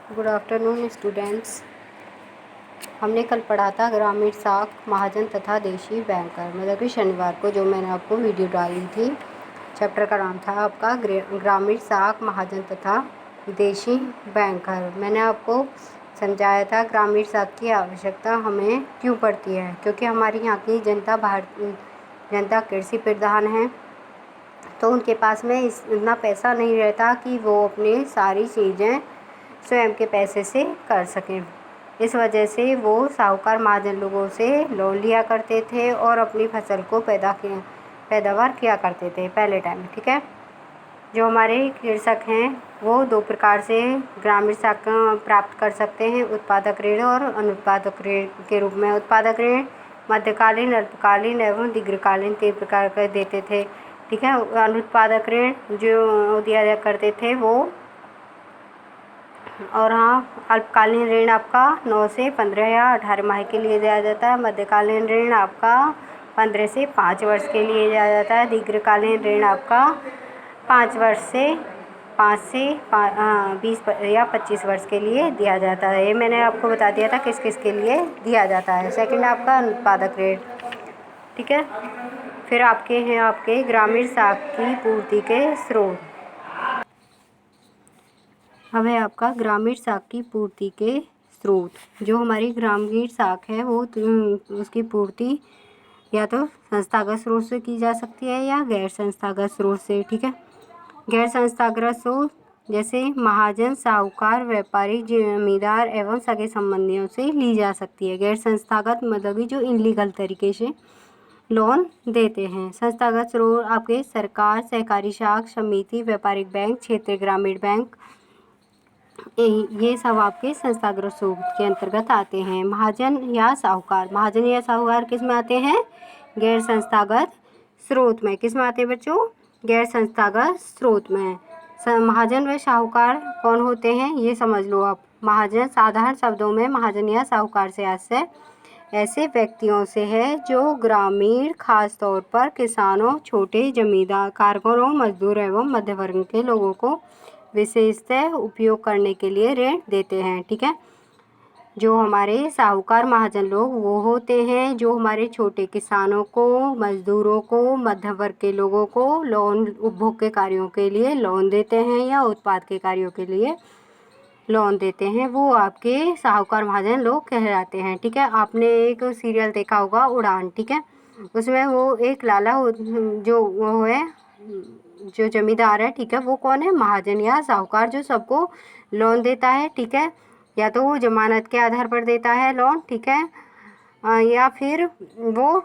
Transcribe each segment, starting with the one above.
Good afternoon students. हमने कल पढ़ा था ग्रामीण साख, महाजन तथा देशी बैंकर, मतलब कि शनिवार को जो मैंने आपको वीडियो डाली थी। चैप्टर का नाम था आपका ग्रामीण साख, महाजन तथा देशी बैंकर। मैंने आपको समझाया था ग्रामीण साख की आवश्यकता हमें क्यों पड़ती है, क्योंकि हमारी यहाँ की जनता कृषि प्रधान है, तो उनके पास में इतना पैसा नहीं रहता कि वो अपनी सारी चीज़ें स्वयं के पैसे से कर सकें। इस वजह से वो साहूकार महाजन लोगों से लोन लिया करते थे और अपनी फसल को पैदावार किया करते थे पहले टाइम। ठीक है, जो हमारे कृषक हैं वो दो प्रकार से ग्रामीण साख प्राप्त कर सकते हैं, उत्पादक ऋण और अनुत्पादक ऋण के रूप में। उत्पादक ऋण मध्यकालीन, अल्पकालीन एवं दीर्घकालीन 3 प्रकार के देते थे। ठीक है, अनुत्पादक ऋण जो दिया करते थे वो, और हाँ, अल्पकालीन ऋण आपका 9 से 15 या 18 माह के लिए दिया जाता है। मध्यकालीन ऋण आपका 15 से 5 वर्ष के लिए दिया जाता है। दीर्घकालीन ऋण आपका 5 वर्ष से 20 या 25 वर्ष के लिए दिया जाता है। ये मैंने आपको बता दिया था किस किस के लिए दिया जाता है। सेकंड आपका अनुत्पादक ऋण। ठीक है, फिर आपके हैं आपके ग्रामीण साख की पूर्ति के स्रोत। अब है आपका ग्रामीण साख की पूर्ति के स्रोत। जो हमारी ग्रामीण साख है वो उसकी पूर्ति या तो संस्थागत स्रोत से की जा सकती है या गैर संस्थागत स्रोत से। ठीक है, गैर संस्थागत स्रोत जैसे महाजन, साहूकार, व्यापारी, जमींदार एवं सगे संबंधियों से ली जा सकती है। गैर संस्थागत मतलब कि जो इनलीगल तरीके से लोन देते हैं। संस्थागत स्रोत आपके सरकार, सहकारी शाख समिति, व्यापारिक बैंक, क्षेत्रीय ग्रामीण बैंक, ये सब आपके संस्थागत स्रोत के अंतर्गत आते हैं। महाजन या साहूकार, महाजन या साहूकार किस में आते हैं? गैर संस्थागत स्रोत में। किस में आते हैं बच्चों? गैर संस्थागत स्रोत में। महाजन व साहूकार कौन होते हैं ये समझ लो आप। महाजन साधारण शब्दों में महाजन या साहूकार से आशय ऐसे व्यक्तियों से है जो ग्रामीण, खास तौर पर किसानों, छोटे जमींदार, कारीगरों, मजदूर एवं मध्य वर्ग के लोगों को विशेषतः उपयोग करने के लिए ऋण देते हैं। ठीक है, जो हमारे साहूकार महाजन लोग वो होते हैं जो हमारे छोटे किसानों को, मजदूरों को, मध्य वर्ग के लोगों को लोन, उपभोग के कार्यों के लिए लोन देते हैं या उत्पाद के कार्यों के लिए लोन देते हैं, वो आपके साहूकार महाजन लोग कहलाते हैं। ठीक है, आपने एक सीरियल देखा होगा उड़ान। ठीक है, उसमें वो एक लाला जो वो है, जो जमींदार है, ठीक है, वो कौन है? महाजन या साहूकार, जो सबको लोन देता है। ठीक है, या तो वो जमानत के आधार पर देता है लोन। ठीक है, या फिर वो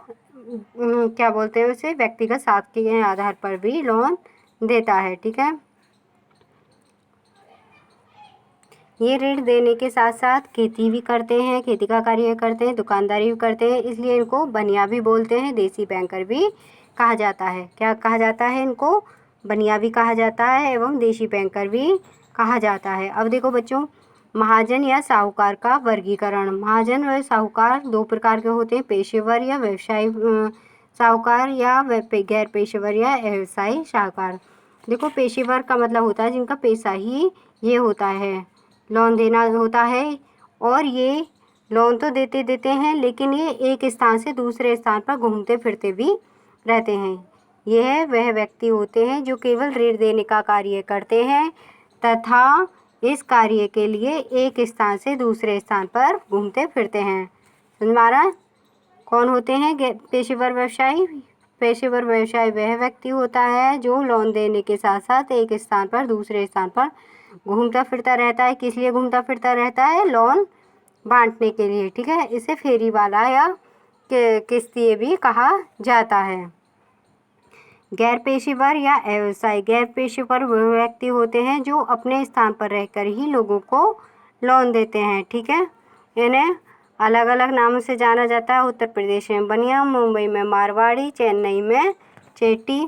क्या बोलते हैं उसे, व्यक्तिगत साख के आधार पर भी लोन देता है। ठीक है, ये ऋण देने के साथ साथ खेती भी करते हैं, खेती का कार्य करते हैं, दुकानदारी भी करते हैं, इसलिए इनको बनिया भी बोलते हैं, देसी बैंकर भी कहा जाता है। क्या कहा जाता है इनको? बनिया भी कहा जाता है एवं देशी बैंकर भी कहा जाता है। अब देखो बच्चों, महाजन या साहूकार का वर्गीकरण। महाजन व साहूकार 2 प्रकार के होते हैं, पेशेवर या व्यवसायी साहूकार या गैर पेशेवर या व्यवसायी साहूकार। देखो, पेशेवर का मतलब होता है जिनका पेशा ही ये होता है, लोन देना होता है, और ये लोन तो देते हैं लेकिन ये एक स्थान से दूसरे स्थान पर घूमते फिरते भी रहते हैं। यह वह व्यक्ति होते हैं जो केवल ऋण देने का कार्य करते हैं तथा इस कार्य के लिए एक स्थान से दूसरे स्थान पर घूमते फिरते हैं। समझ में आ रहा है? कौन होते हैं पेशेवर व्यवसायी? पेशेवर व्यवसायी वह व्यक्ति होता है जो लोन देने के साथ साथ एक स्थान पर दूसरे स्थान पर घूमता फिरता रहता है। किस लिए घूमता फिरता रहता है? लोन बांटने के लिए। ठीक है, इसे फेरी वाला या किस्तीय भी कहा जाता है। गैर पेशेवर या व्यवसाय। गैर पेशेवर वह व्यक्ति होते हैं जो अपने स्थान पर रहकर ही लोगों को लोन देते हैं। ठीक है, इन्हें अलग अलग नामों से जाना जाता है। उत्तर प्रदेश में बनिया, मुंबई में मारवाड़ी, चेन्नई में चेट्टी,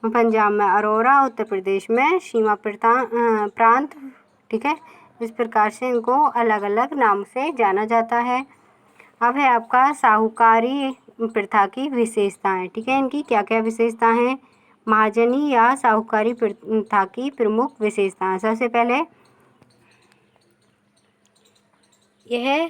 पंजाब में अरोरा, उत्तर प्रदेश में सीमा प्रांत। ठीक है, इस प्रकार से इनको अलग अलग नाम से जाना जाता है। अब है आपका साहूकारी प्रथा की विशेषताएं। ठीक है, इनकी क्या क्या विशेषता हैं? महाजनी या साहूकारी प्रथा की प्रमुख विशेषताएं। सबसे पहले यह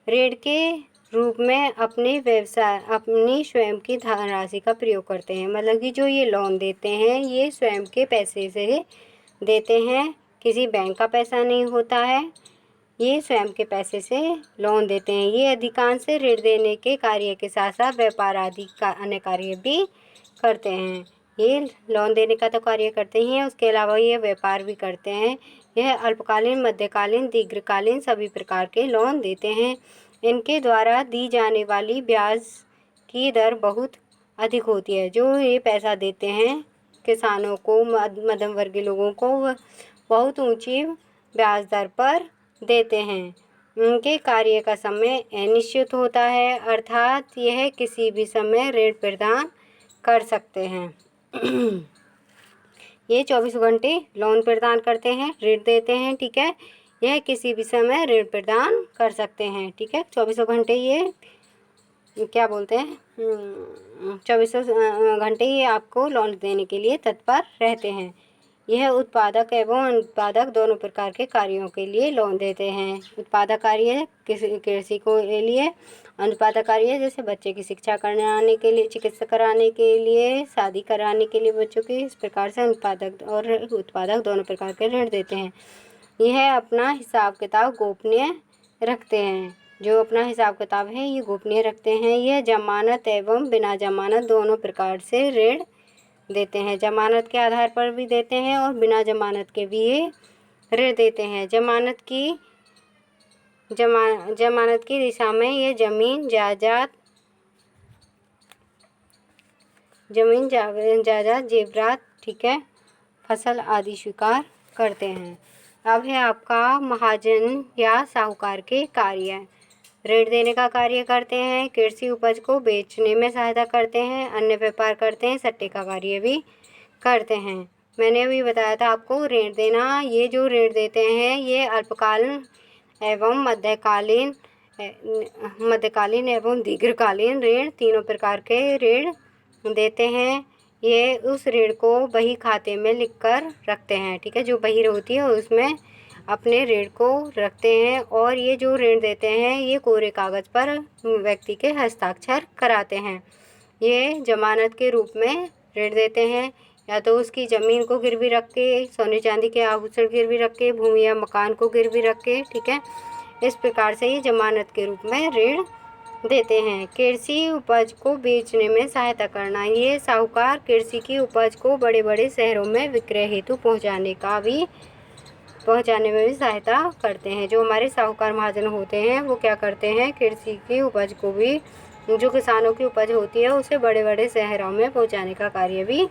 ऋण के रूप में अपनी स्वयं की धनराशि का प्रयोग करते हैं। मतलब कि जो ये लोन देते हैं ये स्वयं के पैसे से देते हैं, किसी बैंक का पैसा नहीं होता है, ये स्वयं के पैसे से लोन देते हैं। ये अधिकांश ऋण देने के कार्य के साथ साथ व्यापार आदि का अन्य कार्य भी करते हैं। ये लोन देने का तो कार्य करते ही हैं, उसके अलावा ये व्यापार भी करते हैं। यह अल्पकालीन, मध्यकालीन, दीर्घकालीन सभी प्रकार के लोन देते हैं। इनके द्वारा दी जाने वाली ब्याज की दर बहुत अधिक होती है। जो ये पैसा देते हैं किसानों को, मध्यम वर्गीय लोगों को, वह बहुत ऊंची ब्याज दर पर देते हैं। उनके कार्य का समय अनिश्चित होता है, अर्थात यह किसी भी समय ऋण प्रदान कर सकते हैं। ये 24 घंटे लोन प्रदान करते हैं, ऋण देते हैं, ठीक है। यह किसी भी समय ऋण प्रदान कर सकते हैं, ठीक है। 24 घंटे ये क्या बोलते हैं, 24 घंटे ये आपको लोन देने के लिए तत्पर रहते हैं। यह उत्पादक एवं अनुत्पादक दोनों प्रकार के कार्यों के लिए लोन देते हैं। उत्पादक कार्य कृषि को लिए, अनुत्पादक कार्य जैसे बच्चे की शिक्षा कराने के लिए, चिकित्सा कराने के लिए, शादी कराने के लिए बच्चों की। इस प्रकार से अनुत्पादक और उत्पादक दोनों प्रकार के ऋण देते हैं। यह अपना हिसाब किताब गोपनीय रखते हैं। जो अपना हिसाब किताब है ये गोपनीय रखते हैं। यह जमानत एवं बिना जमानत दोनों प्रकार से ऋण देते हैं। जमानत के आधार पर भी देते हैं और बिना जमानत के भी ये ऋण देते हैं। जमानत की दिशा में ये जमीन जायदाद, जेवरात, ठीक है, फसल आदि स्वीकार करते हैं। अब है आपका महाजन या साहूकार के कार्य। ऋण देने का कार्य करते हैं, कृषि उपज को बेचने में सहायता करते हैं, अन्य व्यापार करते हैं, सट्टे का कार्य भी करते हैं। मैंने अभी बताया था आपको ऋण देना। ये जो ऋण देते हैं ये अल्पकालीन एवं मध्यकालीन एवं दीर्घकालीन ऋण तीनों प्रकार के ऋण देते हैं। ये उस ऋण को बही खाते में लिखकर रखते हैं, ठीक है। जो बही होती है उसमें अपने ऋण को रखते हैं और ये जो ऋण देते हैं ये कोरे कागज़ पर व्यक्ति के हस्ताक्षर कराते हैं। ये जमानत के रूप में ऋण देते हैं, या तो उसकी ज़मीन को गिरवी रख के, सोने चांदी के आभूषण गिरवी रख के, भूमि या मकान को गिरवी रख के, ठीक है। इस प्रकार से ये जमानत के रूप में ऋण देते हैं। कृषि उपज को बेचने में सहायता करना। ये साहूकार कृषि की उपज को बड़े बड़े शहरों में विक्रय हेतु पहुंचाने में भी सहायता करते हैं। जो हमारे साहूकार महाजन होते हैं वो क्या करते हैं, कृषि की उपज को भी, जो किसानों की उपज होती है उसे बड़े बड़े शहरों में पहुंचाने का कार्य भी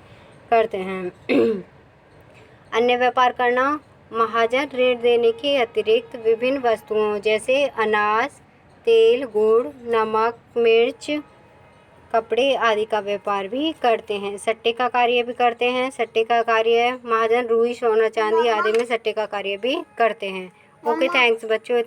करते हैं। अन्य व्यापार करना। महाजन ऋण देने के अतिरिक्त विभिन्न वस्तुओं जैसे अनाज, तेल, गुड़, नमक, मिर्च, कपड़े आदि का व्यापार भी करते हैं। सट्टे का कार्य भी करते हैं। सट्टे का कार्य महाजन रुई, सोना चांदी आदि में सट्टे का कार्य भी करते हैं। ओके, थैंक्स बच्चों।